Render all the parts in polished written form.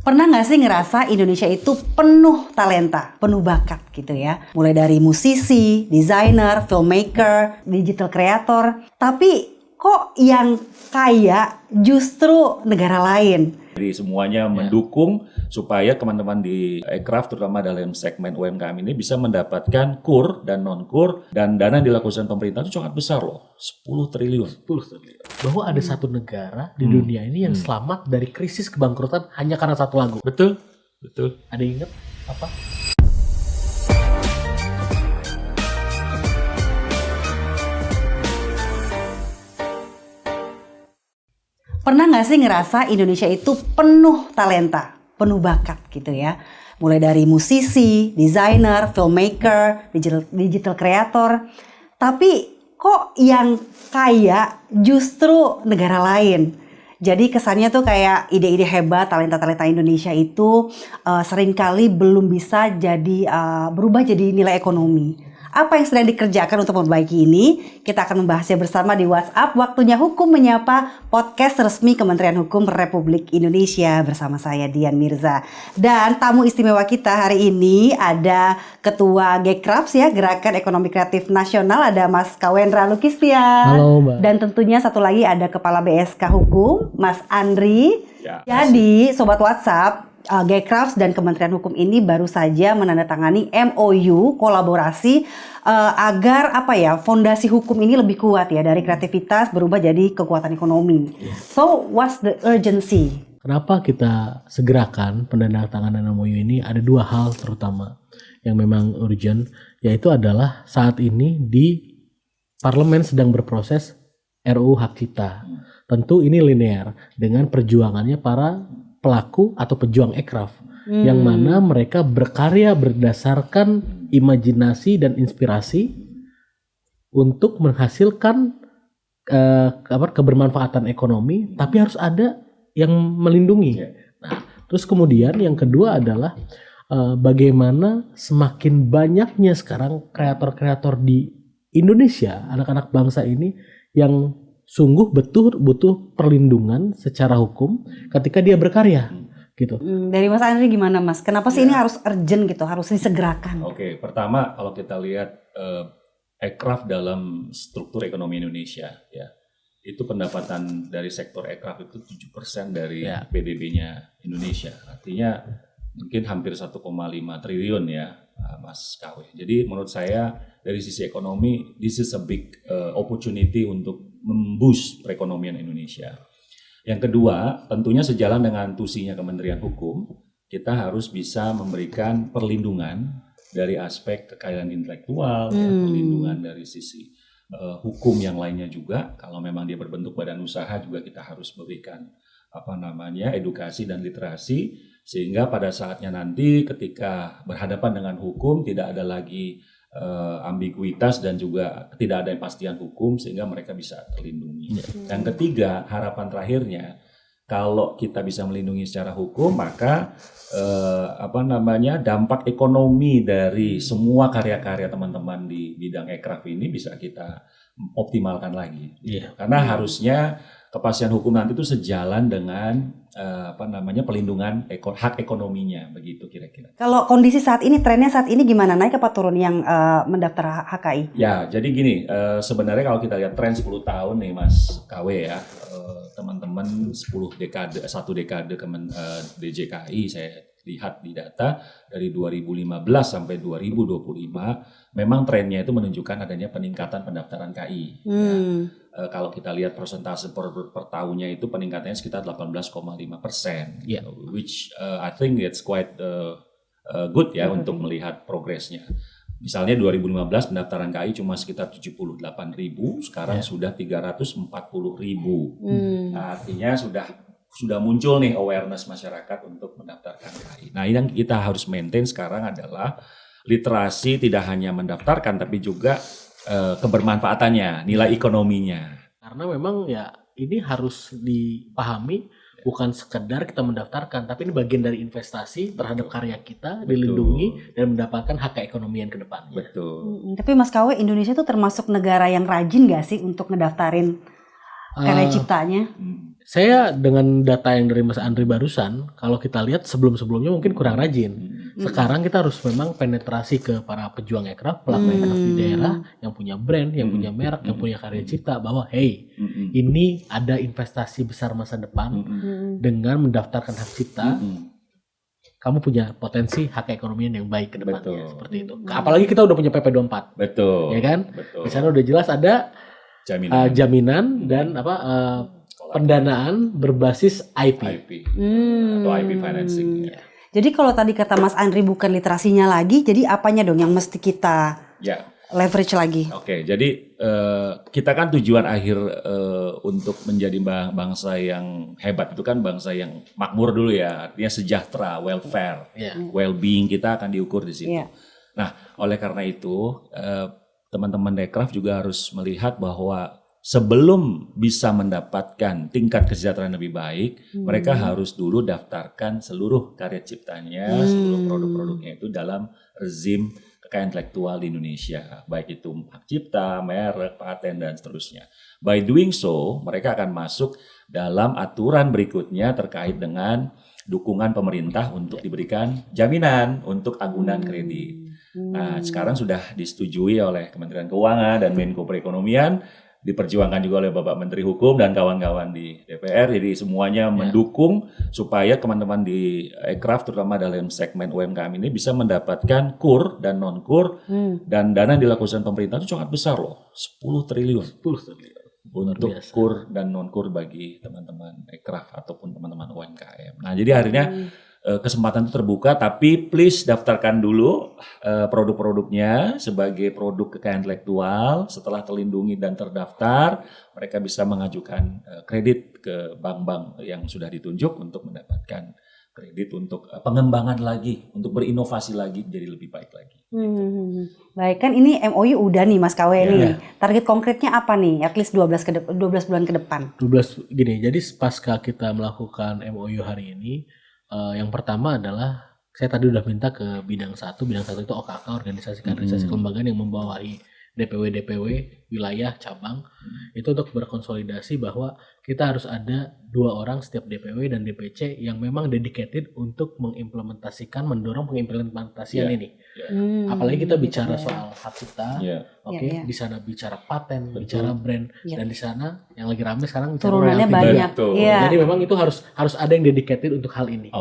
Pernah nggak sih ngerasa Indonesia itu penuh talenta, penuh bakat gitu ya? Mulai dari musisi, desainer, filmmaker, digital creator. Tapi kok yang kaya justru negara lain? Jadi semuanya mendukung supaya teman-teman di Aircraft terutama dalam segmen UMKM ini bisa mendapatkan KUR dan non-KUR, dan dana yang dilakukan pemerintah itu sangat besar loh, 10 triliun. Bahwa ada satu negara di dunia ini yang selamat dari krisis kebangkrutan hanya karena satu lagu. Betul. Ada yang ingat apa? Pernah nggak sih ngerasa Indonesia itu penuh talenta, penuh bakat gitu ya? Mulai dari musisi, desainer, filmmaker, digital creator. Tapi kok yang kaya justru negara lain? Jadi kesannya tuh kayak ide-ide hebat, talenta-talenta Indonesia itu seringkali belum bisa jadi berubah jadi nilai ekonomi. Apa yang sedang dikerjakan untuk memperbaiki ini? Kita akan membahasnya bersama di WhatsApp Waktunya Hukum Menyapa, podcast resmi Kementerian Hukum Republik Indonesia, bersama saya Dian Mirza. Dan tamu istimewa kita hari ini ada Ketua Gekrafts ya, Gerakan Ekonomi Kreatif Nasional, ada Mas Kawendra Lukistian. Halo, Mbak. Dan tentunya satu lagi ada Kepala BSK Hukum, Mas Andri. Ya, Jadi Sobat WhatsApp, Gekrafts dan Kementerian Hukum ini baru saja menandatangani MOU kolaborasi agar fondasi hukum ini lebih kuat ya, dari kreativitas berubah jadi kekuatan ekonomi. So what's the urgency? Kenapa kita segerakan penandatanganan MOU ini? Ada dua hal terutama yang memang urgent, yaitu adalah saat ini di parlemen sedang berproses RUU Hak Cipta. Tentu ini linear dengan perjuangannya para pelaku atau pejuang Aircraft, yang mana mereka berkarya berdasarkan imajinasi dan inspirasi untuk menghasilkan kebermanfaatan ekonomi, tapi harus ada yang melindungi. Nah, terus kemudian yang kedua adalah bagaimana semakin banyaknya sekarang kreator-kreator di Indonesia, anak-anak bangsa ini yang sungguh butuh perlindungan secara hukum ketika dia berkarya gitu. Dari Mas Andri gimana Mas? Kenapa sih ini harus urgent gitu, harus disegerakan? Oke, pertama kalau kita lihat Aircraft dalam struktur ekonomi Indonesia ya, itu pendapatan dari sektor Aircraft itu 7% dari PDB-nya Indonesia. Artinya mungkin hampir 1,5 triliun ya, Mas KW. Jadi menurut saya dari sisi ekonomi, this is a big opportunity untuk memboost perekonomian Indonesia. Yang kedua, tentunya sejalan dengan tusinya Kementerian Hukum, kita harus bisa memberikan perlindungan dari aspek kekayaan intelektual, ya, perlindungan dari sisi hukum yang lainnya juga. Kalau memang dia berbentuk badan usaha juga kita harus berikan edukasi dan literasi, sehingga pada saatnya nanti ketika berhadapan dengan hukum tidak ada lagi ambiguitas dan juga tidak ada kepastian hukum, sehingga mereka bisa terlindungi. Yang ketiga, harapan terakhirnya, kalau kita bisa melindungi secara hukum, maka dampak ekonomi dari semua karya-karya teman-teman di bidang Aircraft ini bisa kita optimalkan lagi. Karena harusnya kepastian hukum nanti itu sejalan dengan pelindungan hak ekonominya, begitu kira-kira. Kalau kondisi saat ini, trennya saat ini gimana? Naik apa turun yang mendaftar HKI? Ya, jadi gini, sebenarnya kalau kita lihat tren 10 tahun nih Mas KW ya, teman-teman 1 dekade DJKI saya lihat di data dari 2015 sampai 2025, memang trennya itu menunjukkan adanya peningkatan pendaftaran KI. Kalau kita lihat persentase per tahunnya itu peningkatannya sekitar 18,5%, which I think it's quite good ya untuk melihat progresnya. Misalnya 2015 pendaftaran KI cuma sekitar 78.000, sekarang sudah 340.000. Nah, artinya sudah muncul nih awareness masyarakat untuk mendaftarkan KI. Nah, yang kita harus maintain sekarang adalah literasi, tidak hanya mendaftarkan tapi juga kebermanfaatannya, nilai ekonominya. Karena memang ya ini harus dipahami, bukan sekedar kita mendaftarkan, tapi ini bagian dari investasi terhadap karya kita, dilindungi dan mendapatkan hak keekonomian ke depannya. Betul. Tapi Mas KW, Indonesia tuh termasuk negara yang rajin gak sih untuk ngedaftarin karya ciptanya? saya dengan data yang dari Mas Andri barusan, kalau kita lihat sebelum-sebelumnya mungkin kurang rajin. Sekarang kita harus memang penetrasi ke para pejuang aircraft, pelaku aircraft di daerah yang punya brand, yang punya merek, yang punya karya cipta, bahwa hey, ini ada investasi besar masa depan dengan mendaftarkan hak cipta. Kamu punya potensi hak ekonomian yang baik ke depannya, seperti itu. Apalagi kita udah punya PP24. Betul. Ya kan? Betul. Di sana udah jelas ada jaminan dan pendanaan berbasis IP. Atau IP financing. Jadi kalau tadi kata Mas Andri bukan literasinya lagi, jadi apanya dong yang mesti kita leverage lagi? Oke, jadi kita kan tujuan akhir untuk menjadi bangsa yang hebat itu kan bangsa yang makmur dulu ya, artinya sejahtera, welfare, well-being kita akan diukur di situ. Nah, oleh karena itu teman-teman Dekraf juga harus melihat bahwa sebelum bisa mendapatkan tingkat kesejahteraan lebih baik, mereka harus dulu daftarkan seluruh karya ciptanya, seluruh produk-produknya itu dalam rezim kekayaan intelektual di Indonesia, baik itu hak cipta, merek, paten, dan seterusnya. By doing so, mereka akan masuk dalam aturan berikutnya terkait dengan dukungan pemerintah untuk diberikan jaminan untuk agunan kredit. Nah, sekarang sudah disetujui oleh Kementerian Keuangan dan Menko Perekonomian, diperjuangkan juga oleh Bapak Menteri Hukum dan kawan-kawan di DPR. Jadi semuanya mendukung supaya teman-teman di aircraft terutama dalam segmen UMKM ini bisa mendapatkan KUR dan non-KUR dan dana yang dilakukan pemerintah itu sangat besar loh, 10 triliun. Untuk KUR dan non-KUR bagi teman-teman aircraft ataupun teman-teman UMKM. Nah, jadi akhirnya kesempatan itu terbuka, tapi please daftarkan dulu produk-produknya sebagai produk kekayaan intelektual. Setelah terlindungi dan terdaftar, mereka bisa mengajukan kredit ke bank-bank yang sudah ditunjuk untuk mendapatkan kredit untuk pengembangan lagi, untuk berinovasi lagi jadi lebih baik lagi. Baik, kan ini MOU udah nih Mas KW nih. Target konkretnya apa nih? At least 12 bulan ke depan. 12 gini, jadi pasca kita melakukan MOU hari ini, yang pertama adalah saya tadi udah minta ke bidang satu itu OKK, organisasi kaderisasi kelembagaan yang membawahi DPW wilayah cabang, itu untuk berkonsolidasi bahwa kita harus ada 2 orang setiap DPW dan DPC yang memang dedicated untuk mengimplementasikan, mendorong pengimplementasian ini. Apalagi kita bicara soal hak cipta, di sana bicara paten, bicara brand, dan di sana yang lagi rame sekarang bicara turunannya banyak. Jadi memang itu harus ada yang dedicated untuk hal ini.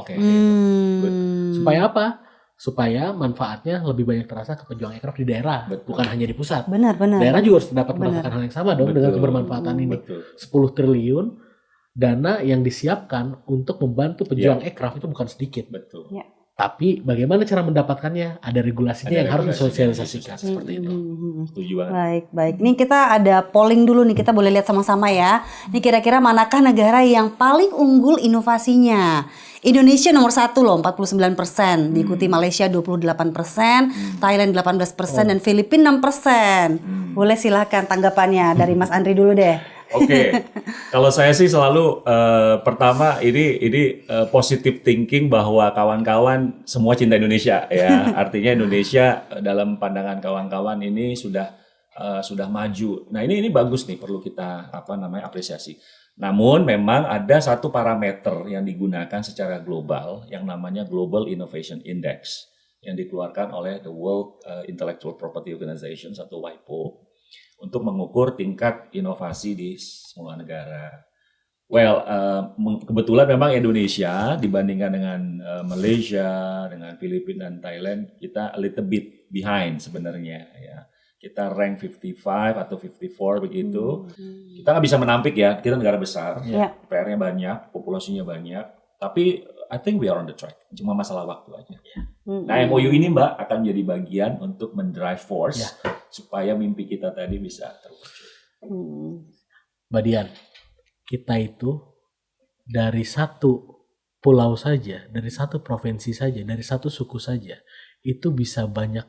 Supaya apa? Supaya manfaatnya lebih banyak terasa ke pejuang aircraft di daerah, bukan hanya di pusat. Benar. Daerah juga harus dapat mendapatkan hal yang sama dong dengan kebermanfaatan ini. 10 triliun dana yang disiapkan untuk membantu pejuang aircraft itu bukan sedikit. Tapi bagaimana cara mendapatkannya? Ada regulasinya yang harus disosialisasikan seperti itu. Baik. Ini kita ada polling dulu nih, kita boleh lihat sama-sama ya. Ini kira-kira manakah negara yang paling unggul inovasinya? Indonesia nomor 1 loh, 49%, diikuti Malaysia 28%, Thailand 18%, dan Filipina 6%. Boleh silahkan tanggapannya dari Mas Andri dulu deh. Oke, kalau saya sih selalu pertama ini positive thinking bahwa kawan-kawan semua cinta Indonesia ya. Artinya Indonesia dalam pandangan kawan-kawan ini sudah maju. Nah ini bagus nih, perlu kita apresiasi. Namun memang ada satu parameter yang digunakan secara global yang namanya Global Innovation Index yang dikeluarkan oleh the World Intellectual Property Organization atau WIPO untuk mengukur tingkat inovasi di semua negara. Kebetulan memang Indonesia dibandingkan dengan Malaysia, dengan Filipina dan Thailand, kita a little bit behind sebenarnya ya. Kita rank 55 atau 54 begitu. Kita nggak bisa menampik ya, kita negara besar, PR-nya banyak, populasinya banyak. Tapi I think we are on the track, cuma masalah waktu aja. Nah MOU ini Mbak akan menjadi bagian untuk mendrive force supaya mimpi kita tadi bisa terwujud. Mbak Dian, kita itu dari satu pulau saja, dari satu provinsi saja, dari satu suku saja, itu bisa banyak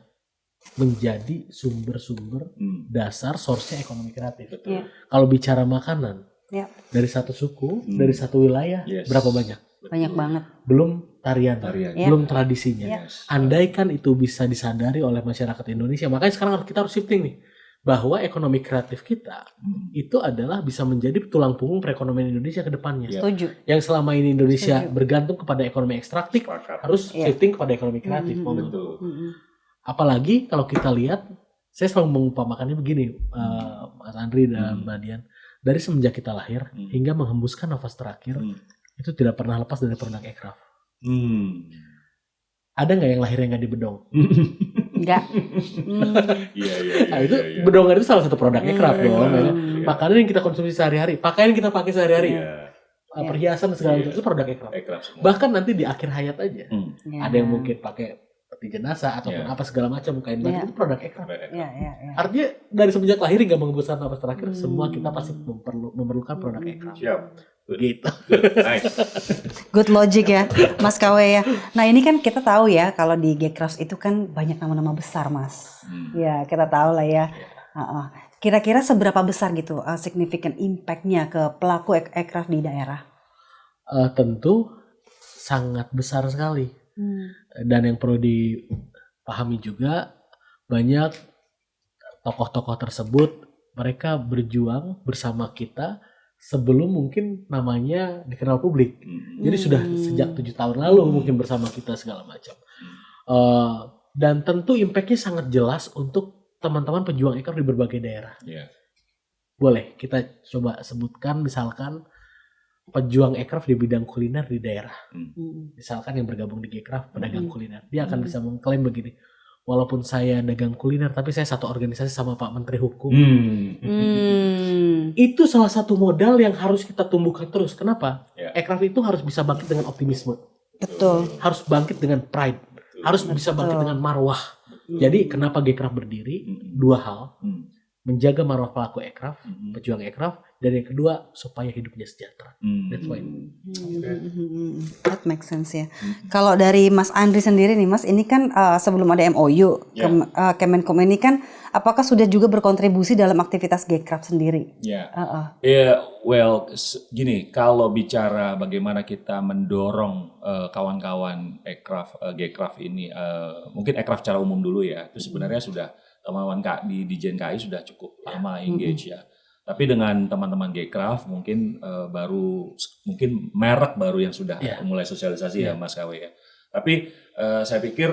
menjadi sumber-sumber dasar source-nya ekonomi kreatif. Kalau bicara makanan, dari satu suku, dari satu wilayah, berapa banyak? Banyak banget. Belum tarian. Belum tradisinya. Andaikan itu bisa disadari oleh masyarakat Indonesia, makanya sekarang kita harus shifting nih. bahwa ekonomi kreatif kita itu adalah bisa menjadi tulang punggung perekonomian Indonesia ke depannya. Setuju. Yang selama ini Indonesia bergantung kepada ekonomi ekstraktif harus shifting kepada ekonomi kreatif. Betul. Apalagi kalau kita lihat, saya selalu mengumpamakannya begini, Mas Andri dan Mbak Dian, dari semenjak kita lahir hingga menghembuskan nafas terakhir, itu tidak pernah lepas dari produk aircraft. Ada nggak yang lahirnya nggak di bedong? Enggak. Iya. Nah, itu bedongan itu salah satu produk aircraft dong. Ya. Makanan yang kita konsumsi sehari-hari, pakaian yang kita pakai sehari-hari, perhiasan dan segala macam itu produk aircraft. Bahkan nanti di akhir hayat aja, ada yang mungkin pakai peti jenazah ataupun apa segala macam kain batik itu produk aircraft. Artinya dari semenjak lahir hingga menghembuskan nafas terakhir, semua kita pasti memerlukan produk aircraft. Siap. Gitu. Nice. Good logic ya, Mas KW ya. Nah ini kan kita tahu ya kalau di Gcraft itu kan banyak nama-nama besar, Mas. Ya kita tahu lah ya. Kira-kira seberapa besar gitu significant impact-nya ke pelaku aircraft di daerah? Tentu sangat besar sekali. Dan yang perlu dipahami juga, banyak tokoh-tokoh tersebut mereka berjuang bersama kita sebelum mungkin namanya dikenal publik. Jadi sudah sejak 7 tahun lalu mungkin bersama kita segala macam. Dan tentu impact-nya sangat jelas untuk teman-teman pejuang aircraft di berbagai daerah. Boleh kita coba sebutkan misalkan pejuang aircraft di bidang kuliner di daerah. Misalkan yang bergabung di Gcraft pedagang kuliner. Dia akan bisa mengklaim begini, walaupun saya dagang kuliner tapi saya satu organisasi sama Pak Menteri Hukum. Itu salah satu modal yang harus kita tumbuhkan terus. Kenapa? Aircraft itu harus bisa bangkit dengan optimisme. Betul. Harus bangkit dengan pride. Harus bisa bangkit dengan marwah. Jadi kenapa Gcraft berdiri? 2 hal. Menjaga marwah pelaku aircraft, pejuang aircraft, dan yang kedua supaya hidupnya sejahtera. That's why. That makes sense ya. Kalau dari Mas Andri sendiri nih Mas, ini kan sebelum ada MOU, Kemenkom ini kan apakah sudah juga berkontribusi dalam aktivitas Gcraft sendiri? Gini, kalau bicara bagaimana kita mendorong kawan-kawan aircraft, Gcraft ini, mungkin aircraft secara umum dulu ya, itu sebenarnya sudah teman-teman di Dijen KAI sudah cukup lama engage ya. Tapi dengan teman-teman Gcraft mungkin mungkin merek baru yang sudah mulai sosialisasi ya Mas KW ya. Tapi saya pikir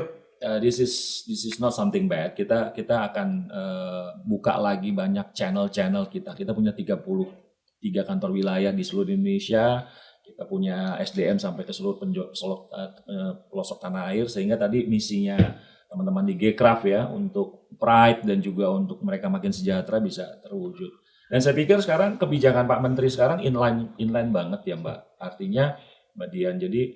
this is not something bad. Kita akan buka lagi banyak channel-channel kita. Kita punya 33 kantor wilayah di seluruh Indonesia. Kita punya SDM sampai ke seluruh pelosok tanah air, sehingga tadi misinya teman-teman di Gcraft ya untuk pride dan juga untuk mereka makin sejahtera bisa terwujud. Dan saya pikir sekarang kebijakan Pak Menteri sekarang inline banget ya Mbak. Artinya Mbak Dian, jadi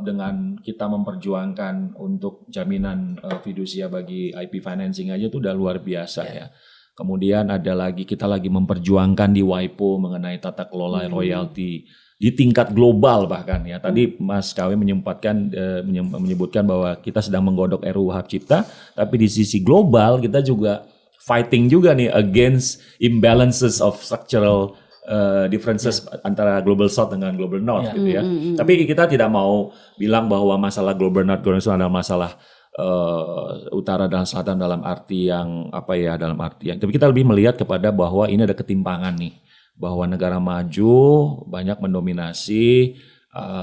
dengan kita memperjuangkan untuk jaminan fidusia bagi IP financing aja itu udah luar biasa ya. Kemudian kita lagi memperjuangkan di WIPO mengenai tata kelola royalti di tingkat global bahkan ya. Tadi Mas KW menyebutkan bahwa kita sedang menggodok RUU Hak Cipta, tapi di sisi global kita juga fighting juga nih against imbalances of structural differences antara global south dengan global north gitu ya. Tapi kita tidak mau bilang bahwa masalah global north itu adalah masalah utara dan selatan dalam arti yang tapi kita lebih melihat kepada bahwa ini ada ketimpangan nih, bahwa negara maju banyak mendominasi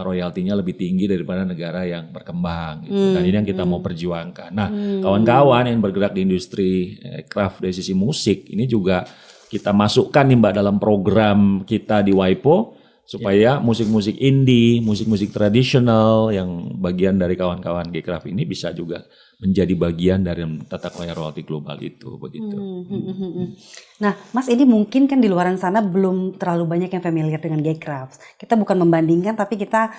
royaltinya lebih tinggi daripada negara yang berkembang gitu. Dan ini yang kita mau perjuangkan. Nah, kawan-kawan yang bergerak di industri craft dari sisi musik ini juga kita masukkan nih Mbak dalam program kita di WIPO supaya musik-musik indie, musik-musik tradisional yang bagian dari kawan-kawan Gcraft ini bisa juga menjadi bagian dari tata kelola royalti global itu begitu. Nah, Mas, ini mungkin kan di luaran sana belum terlalu banyak yang familiar dengan Gcraft. Kita bukan membandingkan, tapi kita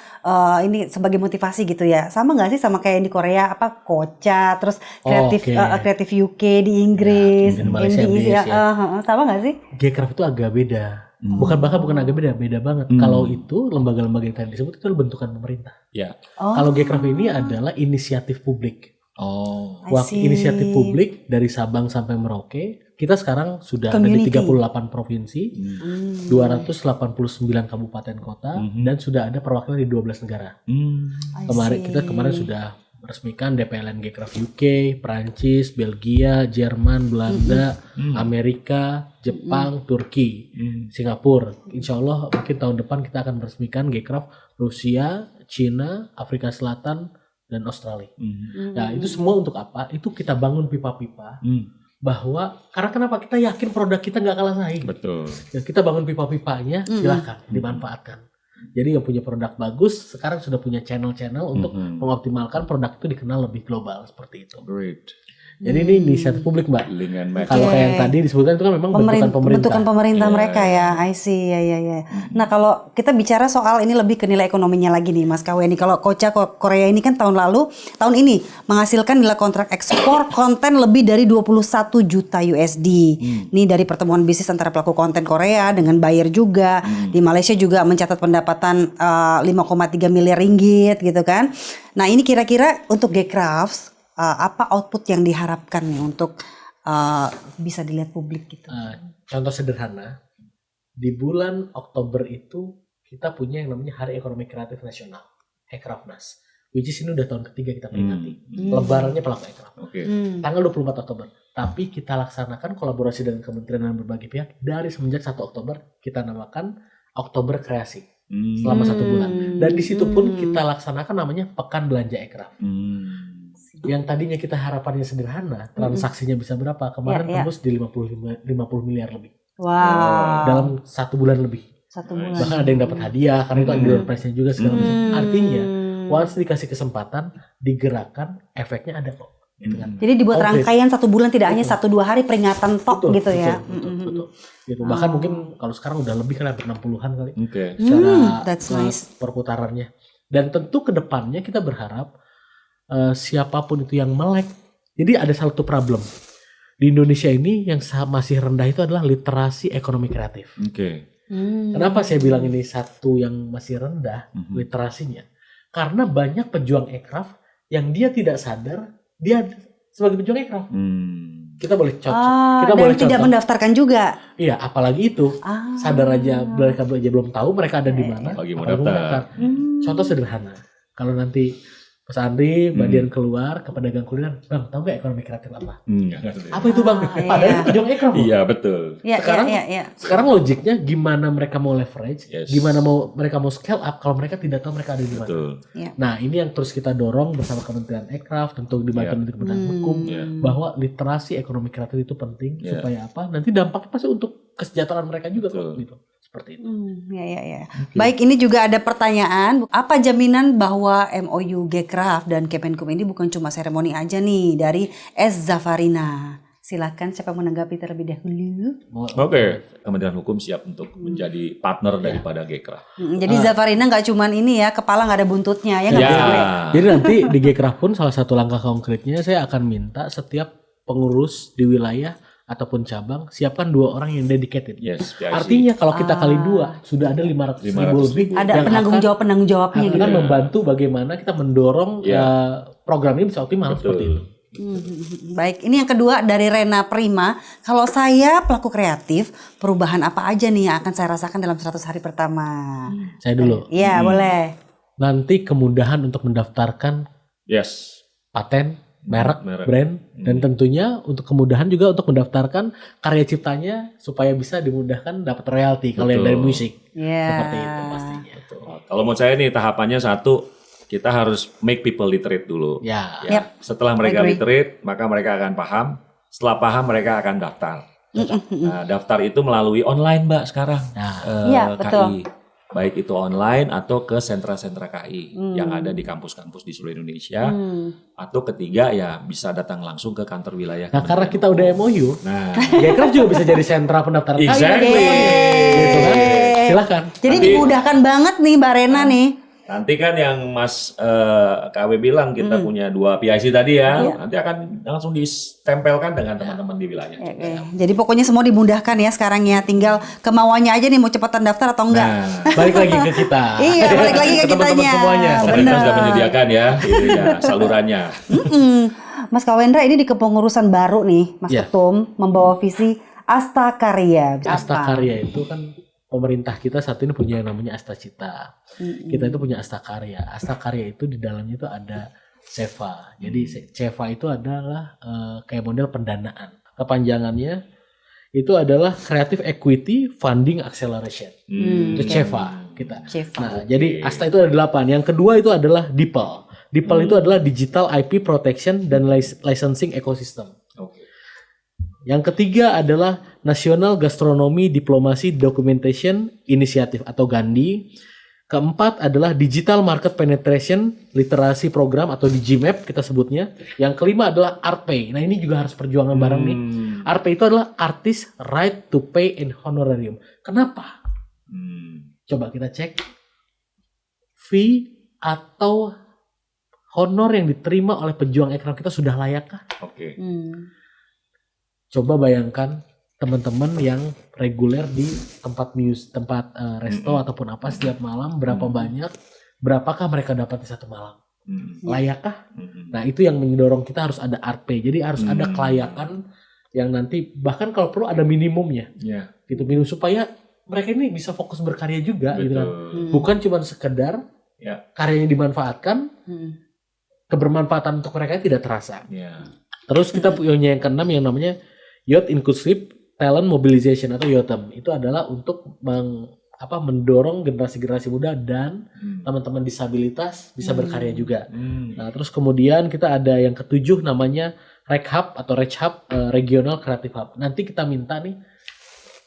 ini sebagai motivasi gitu ya. Sama nggak sih sama kayak di Korea Kocha, terus kreatif UK di Inggris, sama nggak sih? Gcraft itu agak beda. Bukan agak beda banget. Kalau itu lembaga-lembaga yang tadi disebut itu bentukan pemerintah. Kalau Gcraft ini adalah inisiatif publik. Inisiatif publik dari Sabang sampai Merauke. Kita sekarang sudah ada di 38 provinsi, 289 kabupaten kota, dan sudah ada perwakilan di 12 negara. Kemarin sudah meresmikan DPLN Gcraft UK, Prancis, Belgia, Jerman, Belanda, Amerika, Jepang, Turki, Singapura. Insya Allah mungkin tahun depan kita akan meresmikan Gcraft Rusia, Cina, Afrika Selatan, dan Australia. Nah itu semua untuk apa? Itu kita bangun pipa-pipa bahwa karena kenapa kita yakin produk kita nggak kalah saing. Betul. Ya, kita bangun pipa-pipanya, silakan dimanfaatkan. Jadi yang punya produk bagus sekarang sudah punya channel-channel untuk mengoptimalkan produk itu dikenal lebih global seperti itu. Great. Jadi ini inisiatif publik, Mbak. Link and match. Kalau kayak yang tadi disebutkan itu kan memang bentukan pemerintah. Bentukan pemerintah mereka ya, I see, ya. Nah kalau kita bicara soal ini lebih ke nilai ekonominya lagi nih, Mas KW. Ini kalau Koca Korea ini kan tahun ini menghasilkan nilai kontrak ekspor konten lebih dari 21 juta USD. Ini dari pertemuan bisnis antara pelaku konten Korea dengan buyer juga. Di Malaysia juga mencatat pendapatan 5,3 miliar ringgit gitu kan. Nah ini kira-kira untuk Gcraft apa output yang diharapkan nih untuk bisa dilihat publik gitu? Contoh sederhana, di bulan Oktober itu kita punya yang namanya Hari Ekonomi Kreatif Nasional, Ekrafnas, which is ini udah tahun ketiga kita peringati. Lebarannya pelaku Ekraf. Tanggal 24 Oktober. Tapi kita laksanakan kolaborasi dengan kementerian dan berbagai pihak dari semenjak 1 Oktober kita namakan Oktober Kreasi selama 1 bulan. Dan di situ pun kita laksanakan namanya Pekan Belanja Ekraf. Yang tadinya kita harapannya sederhana, transaksinya bisa berapa? Kemarin tembus di 50 miliar lebih. Wow. Dalam 1 bulan lebih. 1 bulan. Bahkan ada yang dapat hadiah karena itu ada price-nya juga segala macam. Artinya, once dikasih kesempatan, digerakkan, efeknya ada kok. Gitu kan. Jadi dibuat rangkaian 1 bulan, tidak hanya 1-2 hari peringatan tok gitu ya. Betul. Gitu. Bahkan mungkin kalau sekarang udah lebih kan hampir 60-an kali. Secara nice. Perputarannya. Dan tentu ke depannya kita berharap siapapun itu yang melek. Jadi ada satu problem di Indonesia ini yang masih rendah itu adalah literasi ekonomi kreatif. Kenapa saya bilang ini satu yang masih rendah literasinya? Karena banyak pejuang ekraf yang dia tidak sadar dia sebagai pejuang ekraf. Kita boleh kita boleh tidak mendaftarkan juga. Iya, apalagi itu sadar aja mereka aja belum tahu mereka ada di mana. Lagi mau daftar. Contoh sederhana, kalau nanti Mas Andri, Mbak Dian keluar ke pedagang kuliner, Bang, tahu nggak ekonomi kreatif apa? Apa itu Bang? Padahal itu pejuang ekraf. Iya betul. Sekarang logiknya gimana mereka mau leverage, gimana mereka mau scale up kalau mereka tidak tahu mereka ada di mana. Nah ini yang terus kita dorong bersama Kementerian Ekraf, tentu dibantu dari Kementerian Hukum, bahwa literasi ekonomi kreatif itu penting supaya apa? Nanti dampaknya pasti untuk kesejahteraan mereka juga kok gitu. Seperti itu. Baik, ini juga ada pertanyaan. Apa jaminan bahwa MOU Gcraft dan Kemenkum ini bukan cuma seremoni aja nih, dari S. Zafarina. Silakan siapa menanggapi terlebih dahulu. Kementerian Hukum siap untuk menjadi partner daripada Gcraft. Jadi Zafarina nggak cuma ini ya, kepala nggak ada buntutnya ya. Jadi nanti di Gcraft pun salah satu langkah konkretnya saya akan minta setiap pengurus di wilayah ataupun cabang siapkan 2 orang yang dedicated. Artinya kalau kita kali 2 sudah ada 500 ribu lebih. Ada penanggung jawabnya gitu. Akan membantu bagaimana kita mendorong program ini bisa optimal seperti itu. Baik, ini yang kedua dari Rena Prima. Kalau saya pelaku kreatif, perubahan apa aja nih yang akan saya rasakan dalam 100 hari pertama? Saya dulu. Iya, boleh. Nanti kemudahan untuk mendaftarkan paten, merek, brand, dan tentunya untuk kemudahan juga untuk mendaftarkan karya ciptanya supaya bisa dimudahkan dapat royalti kalau yang dari musik. Seperti itu pastinya. Kalau mau saya nih tahapannya 1, kita harus make people literate dulu. Setelah mereka literate, maka mereka akan paham. Setelah paham, mereka akan daftar. Nah, daftar itu melalui online, Mbak, sekarang. betul. KI. Baik itu online atau ke sentra-sentra KI yang ada di kampus-kampus di seluruh Indonesia. Atau ketiga ya bisa datang langsung ke kantor wilayah. Nah, karena kita udah MOU, Gcraft juga bisa jadi sentra pendaftaran KI. Gitu kan? Silakan. Jadi dimudahkan banget nih Mbak Rena nih. Nanti kan yang Mas KW bilang kita punya 2 PIC tadi ya, nanti akan langsung ditempelkan dengan teman-teman di wilayah. Jadi pokoknya semua dimudahkan ya sekarang ya, tinggal kemauannya aja nih mau cepetan daftar atau enggak. Balik lagi ke kita. Balik lagi ke kitanya. Semuanya. Pemerintah sudah menyediakan ya, salurannya. Mas Kawendra ini di kepengurusan baru nih, Mas Ketum membawa visi Asta Karya. Asta Karya itu kan pemerintah kita saat ini punya yang namanya Asta Cita. Kita itu punya Asta Karya. Asta Karya itu di dalamnya itu ada CEVA. Jadi CEVA itu adalah kayak model pendanaan. Kepanjangannya itu adalah Creative Equity Funding Acceleration. Itu CEVA kita. Nah, jadi ASTA itu ada 8. Yang kedua itu adalah DIPL. DIPL itu adalah Digital IP Protection dan Licensing Ecosystem. Yang ketiga adalah National Gastronomy Diplomacy Documentation Initiative atau GANDI. Keempat adalah Digital Market Penetration Literasi Program atau DigiMap kita sebutnya. Yang kelima adalah ArtPay. Nah, ini juga harus perjuangan bareng nih. ArtPay itu adalah Artist Right to Pay in Honorarium. Kenapa? Coba kita cek. Fee atau honor yang diterima oleh pejuang ekraf kita sudah layakkah? Coba bayangkan teman-teman yang reguler di tempat resto ataupun apa setiap malam, berapakah mereka dapat di satu malam? Layakkah? Nah, itu yang mendorong kita harus ada ArtPay. Jadi harus ada kelayakan yang nanti bahkan kalau perlu ada minimumnya. Gitu, minimum supaya mereka ini bisa fokus berkarya juga gitu kan. Bukan cuma sekedar karyanya dimanfaatkan, kebermanfaatan untuk mereka tidak terasa. Terus kita punya yang keenam yang namanya Youth Inclusive Talent Mobilization atau YOTM. Itu adalah untuk mendorong generasi-generasi muda dan teman-teman disabilitas bisa berkarya juga. Nah, terus kemudian kita ada yang ketujuh namanya RecHub atau RecHub Regional Creative Hub. Nanti kita minta nih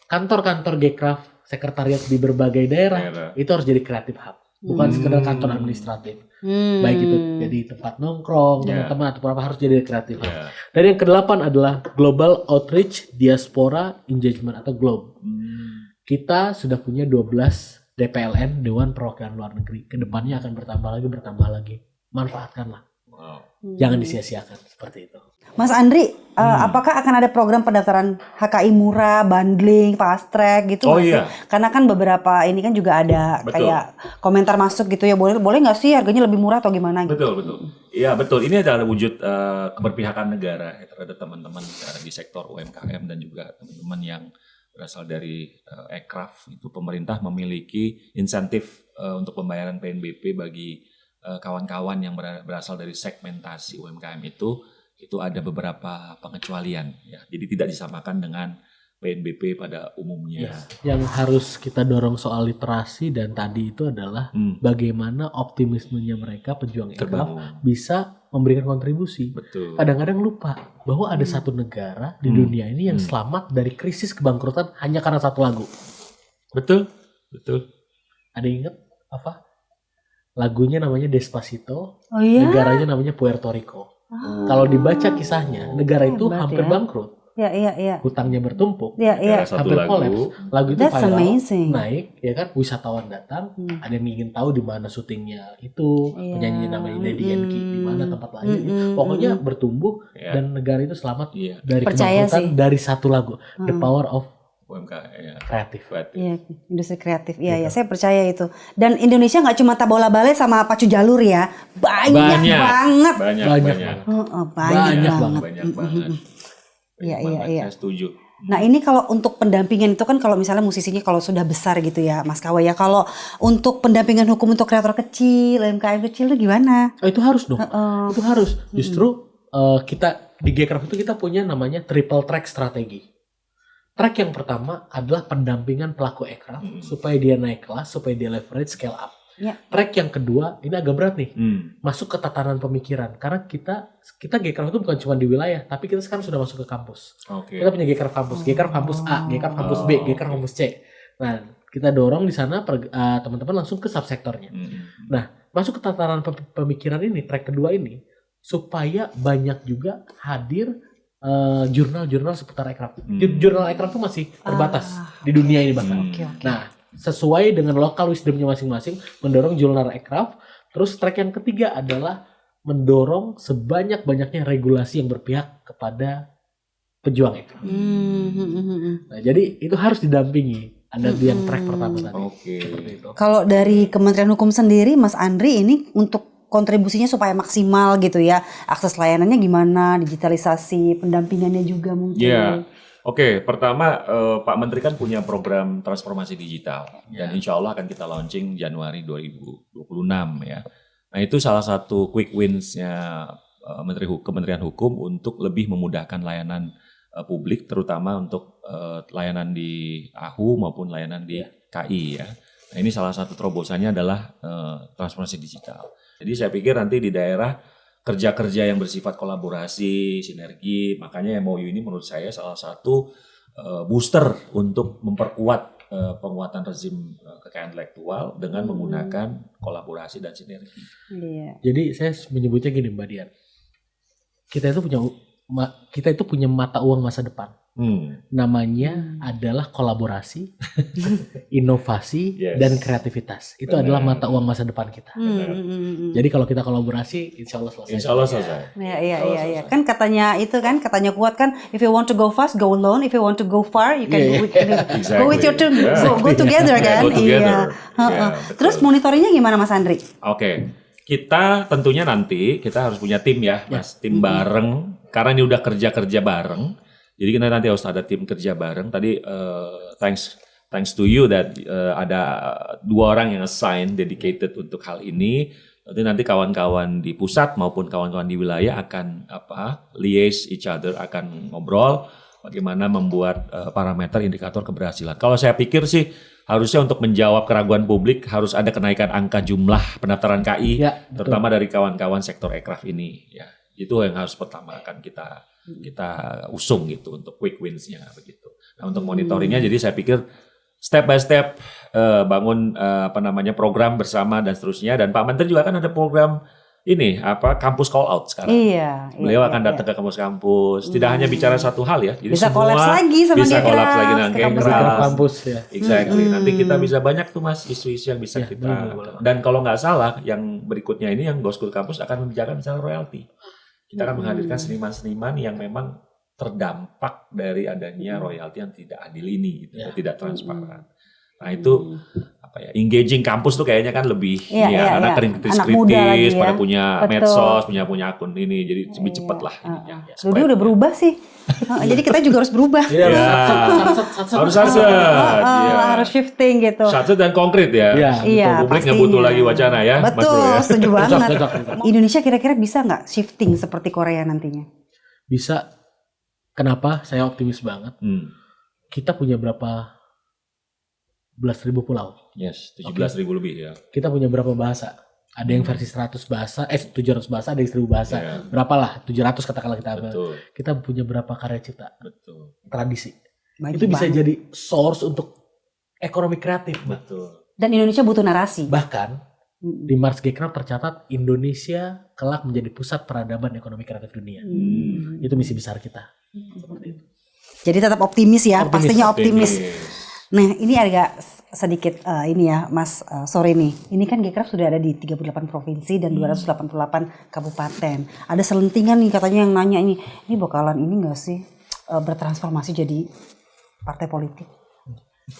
kantor-kantor Gcraft sekretariat di berbagai daerah itu harus jadi Creative Hub. Bukan sekedar kantor administratif. Baik itu jadi tempat nongkrong, teman-teman atau apa harus jadi kreatif. Dan yang kedelapan adalah Global Outreach Diaspora Engagement atau GLOBE. Kita sudah punya 12 DPLN, Dewan Perwakilan Luar Negeri. Kedepannya akan bertambah lagi. Manfaatkanlah. Jangan disia-siakan seperti itu. Mas Andri, apakah akan ada program pendaftaran HKI murah, bundling, fast track gitu? Iya. Karena kan beberapa ini kan juga ada kayak komentar masuk gitu ya, boleh nggak sih harganya lebih murah atau gimana? Gitu? Betul. Iya betul. Ini adalah wujud keberpihakan negara terhadap teman-teman di sektor UMKM dan juga teman-teman yang berasal dari ekraf. Itu pemerintah memiliki insentif untuk pembayaran PNBP bagi kawan-kawan yang berasal dari segmentasi UMKM itu ada beberapa pengecualian ya. Jadi tidak disamakan dengan PNBP pada umumnya. Yang harus kita dorong soal literasi dan tadi itu adalah bagaimana optimismenya mereka pejuang ekraf bisa memberikan kontribusi. Betul. Kadang-kadang lupa bahwa ada satu negara di dunia ini yang selamat dari krisis kebangkrutan hanya karena satu lagu. Betul. Ada ingat apa? Lagunya namanya Despacito, negaranya namanya Puerto Rico. Kalau dibaca kisahnya, negara itu hampir bangkrut. Iya. Hutangnya bertumpuk. Hampir kolaps. Lagu itu That's viral, amazing. naik, ya kan? Wisatawan datang, ada yang ingin tahu di mana syutingnya itu, penyanyi namanya Lady Yankee, di mana tempat lahirnya. Pokoknya bertumbuh dan negara itu selamat dari kebangkrutan dari satu lagu. The Power of UMKM kreatif. Iya, industri kreatif. Iya, saya percaya itu. Dan Indonesia nggak cuma Tabola Ballet sama Pacu Jalur ya, banyak banget. Banyak banget. Iya. Saya setuju. Nah, ini kalau untuk pendampingan itu kan kalau misalnya musisinya kalau sudah besar gitu ya, Mas Kawa ya. Kalau untuk pendampingan hukum untuk kreator kecil, UMKM kecil itu gimana? Itu harus dong. Itu harus. Justru kita di Gcraft itu kita punya namanya triple track strategi. Track yang pertama adalah pendampingan pelaku ekraf supaya dia naik kelas, supaya dia leverage scale up. Track yang kedua ini agak berat nih, masuk ke tatanan pemikiran karena kita Gcraft itu bukan cuma di wilayah, tapi kita sekarang sudah masuk ke kampus. Kita punya Gcraft kampus, Gcraft kampus A, Gcraft kampus B, Gcraft kampus C. Nah, kita dorong di sana teman-teman langsung ke subsektornya. Nah, masuk ke tatanan pemikiran ini, track kedua ini supaya banyak juga hadir jurnal-jurnal seputar ekraf. Jurnal ekraf itu masih terbatas di dunia ini bahkan. Nah, sesuai dengan lokal wisdomnya masing-masing, mendorong jurnal ekraf. Terus track yang ketiga adalah mendorong sebanyak-banyaknya regulasi yang berpihak kepada pejuang ekraf. Nah, jadi itu harus didampingi. Ada yang track pertama tadi. Kalau dari Kementerian Hukum sendiri, Mas Andri ini untuk kontribusinya supaya maksimal gitu ya. Akses layanannya gimana, digitalisasi, pendampingannya juga mungkin. Iya. Oke, pertama Pak Menteri kan punya program transformasi digital dan insya Allah akan kita launching Januari 2026 ya. Nah itu salah satu quick wins-nya Kementerian Hukum untuk lebih memudahkan layanan publik, terutama untuk layanan di AHU maupun layanan di KI ya. Nah ini salah satu terobosannya adalah transformasi digital. Jadi saya pikir nanti di daerah kerja-kerja yang bersifat kolaborasi, sinergi, makanya MOU ini menurut saya salah satu booster untuk memperkuat penguatan rezim kekayaan intelektual dengan menggunakan kolaborasi dan sinergi. Iya. Jadi saya menyebutnya gini Mbak Dian, kita itu punya mata uang masa depan. Namanya adalah kolaborasi, inovasi, dan kreativitas. Itu adalah mata uang masa depan kita. Jadi kalau kita kolaborasi, insya Allah selesai. Insya Allah selesai. Iya. Kan katanya kuat kan, if you want to go fast, go alone. If you want to go far, you can go with your team. Go together kan. Go together. Terus monitoringnya gimana Mas Andri? Oke. Kita tentunya nanti kita harus punya tim ya, Mas. Tim bareng. Karena ini udah kerja bareng. Jadi kita nanti harus ada tim kerja bareng. Tadi thanks to you that ada 2 orang yang assign dedicated untuk hal ini. Nanti kawan-kawan di pusat maupun kawan-kawan di wilayah akan liaise each other, akan ngobrol bagaimana membuat parameter indikator keberhasilan. Kalau saya pikir sih harusnya untuk menjawab keraguan publik harus ada kenaikan angka jumlah pendaftaran KI, terutama dari kawan-kawan sektor ekraf ini. Ya, itu yang harus pertama akan kita usung gitu untuk quick wins-nya begitu. Nah untuk monitoringnya jadi saya pikir step by step bangun program bersama dan seterusnya, dan Pak Menteri juga kan ada program ini kampus call out sekarang. Beliau akan datang ke kampus-kampus, tidak hanya bicara satu hal ya. Jadi bisa kolaps lagi sama dengan kampus ya. Exactly. Nanti kita bisa banyak tuh Mas isu-isu yang bisa kita. Dan kalau nggak salah yang berikutnya ini yang Go School Campus akan membicarakan misalnya royalti. Kita akan menghadirkan seniman-seniman yang memang terdampak dari adanya royalti yang tidak adil ini, gitu, tidak transparan. Nah itu engaging kampus tuh kayaknya kan lebih anak kritis, pada punya medsos, punya akun ini, jadi lebih cepat lah. Dia udah berubah sih. Jadi kita juga harus berubah. Harus shifting gitu. Satset dan konkret ya. Publik nggak butuh lagi wacana ya. Betul, setuju banget. Indonesia kira-kira bisa nggak shifting seperti Korea nantinya? Bisa. Kenapa? Saya optimis banget. Kita punya berapa belas ribu pulau? Yes, 17.000 lebih ya. Kita punya berapa bahasa? Ada yang versi 100 bahasa, 700 bahasa, ada yang 1000 bahasa. Berapalah? 700 katakanlah kita. Betul. Kita punya berapa karya cipta? Betul. Tradisi. Banyak itu bisa banget. jadi source untuk ekonomi kreatif. Betul. Dan Indonesia butuh narasi. Bahkan di Mars Gecraft tercatat Indonesia kelak menjadi pusat peradaban ekonomi kreatif dunia. Itu misi besar kita. Seperti itu. Jadi tetap optimis ya, pastinya optimis. Nah ini agak sedikit ini ya Mas, sore nih. Ini kan Gecraft sudah ada di 38 provinsi dan 288 kabupaten. Ada selentingan nih katanya yang nanya ini bakalan ini gak sih bertransformasi jadi partai politik?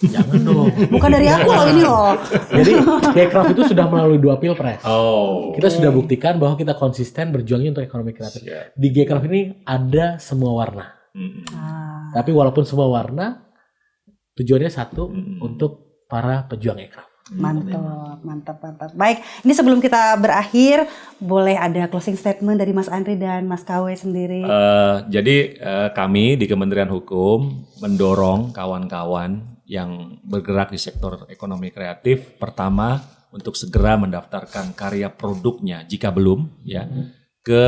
Jangan dong. Bukan dari aku loh ini loh. Jadi Gecraft itu sudah melalui 2 pilpres. Kita sudah buktikan bahwa kita konsisten berjuangnya untuk ekonomi kreatif. Di Gecraft ini ada semua warna. Tapi walaupun semua warna, tujuannya satu, untuk para pejuang ekraf. Mantap. Baik, ini sebelum kita berakhir, boleh ada closing statement dari Mas Andri dan Mas KW sendiri. Jadi kami di Kementerian Hukum mendorong kawan-kawan yang bergerak di sektor ekonomi kreatif, pertama untuk segera mendaftarkan karya produknya jika belum ya ke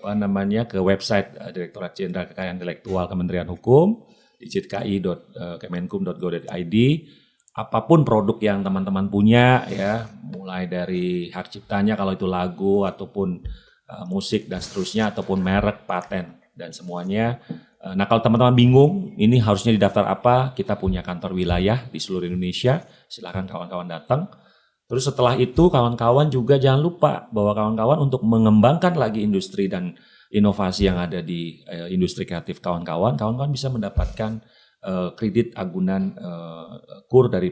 ke website Direktorat Jenderal Kekayaan Intelektual Kementerian Hukum, digitki.kemenkum.go.id. Apapun produk yang teman-teman punya ya, mulai dari hak ciptanya kalau itu lagu ataupun musik dan seterusnya, ataupun merek, paten dan semuanya. Nah kalau teman-teman bingung ini harusnya didaftar apa, kita punya kantor wilayah di seluruh Indonesia, silakan kawan-kawan datang. Terus setelah itu kawan-kawan juga jangan lupa bahwa kawan-kawan untuk mengembangkan lagi industri dan inovasi yang ada di industri kreatif kawan-kawan bisa mendapatkan kredit agunan KUR dari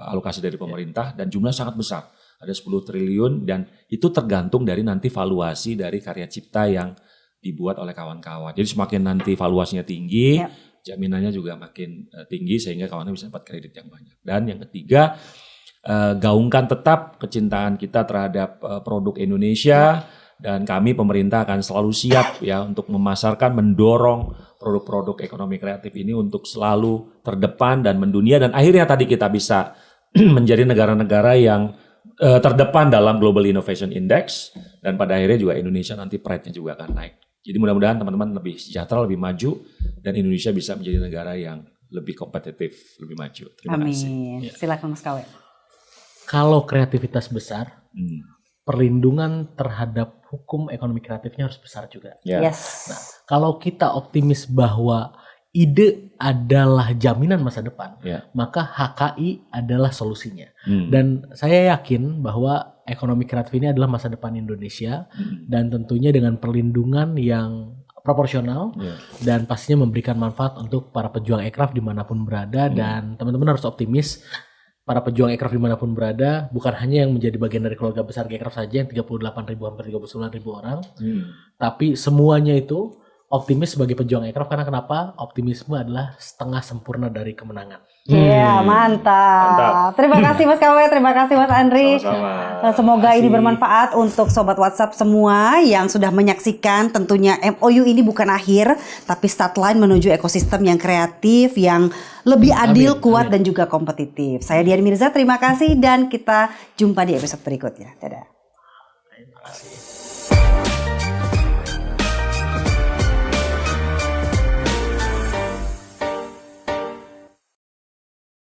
alokasi dari pemerintah dan jumlah sangat besar, ada 10 triliun, dan itu tergantung dari nanti valuasi dari karya cipta yang dibuat oleh kawan-kawan. Jadi semakin nanti valuasinya tinggi, jaminannya juga makin tinggi sehingga kawannya bisa dapat kredit yang banyak. Dan yang ketiga, gaungkan tetap kecintaan kita terhadap produk Indonesia, dan kami pemerintah akan selalu siap ya untuk memasarkan, mendorong produk-produk ekonomi kreatif ini untuk selalu terdepan dan mendunia, dan akhirnya tadi kita bisa menjadi negara-negara yang terdepan dalam Global Innovation Index, dan pada akhirnya juga Indonesia nanti pride-nya juga akan naik. Jadi mudah-mudahan teman-teman lebih sejahtera, lebih maju, dan Indonesia bisa menjadi negara yang lebih kompetitif, lebih maju. Terima kasih. Amin. Silakan Mas Kawe. Kalau kreativitas besar, perlindungan terhadap hukum ekonomi kreatifnya harus besar juga. Yes. Nah, kalau kita optimis bahwa ide adalah jaminan masa depan, maka HKI adalah solusinya. Dan saya yakin bahwa ekonomi kreatif ini adalah masa depan Indonesia, dan tentunya dengan perlindungan yang proporsional dan pastinya memberikan manfaat untuk para pejuang ekraf dimanapun berada. Dan teman-teman harus optimis, para pejuang ekraf dimanapun berada bukan hanya yang menjadi bagian dari keluarga besar Ekraf saja yang 38.000 hampir 39.000 orang, tapi semuanya itu optimis sebagai pejuang ekraf. Karena kenapa? Optimisme adalah setengah sempurna dari kemenangan. Iya, mantap. Terima kasih Mas Kawe, terima kasih Mas Andri. Sama-sama. Semoga ini bermanfaat untuk Sobat WhatsApp semua yang sudah menyaksikan. Tentunya MOU ini bukan akhir, tapi start line menuju ekosistem yang kreatif, yang lebih adil, kuat, dan juga kompetitif. Saya Dian Mirza, terima kasih, dan kita jumpa di episode berikutnya. Dadah. Terima kasih.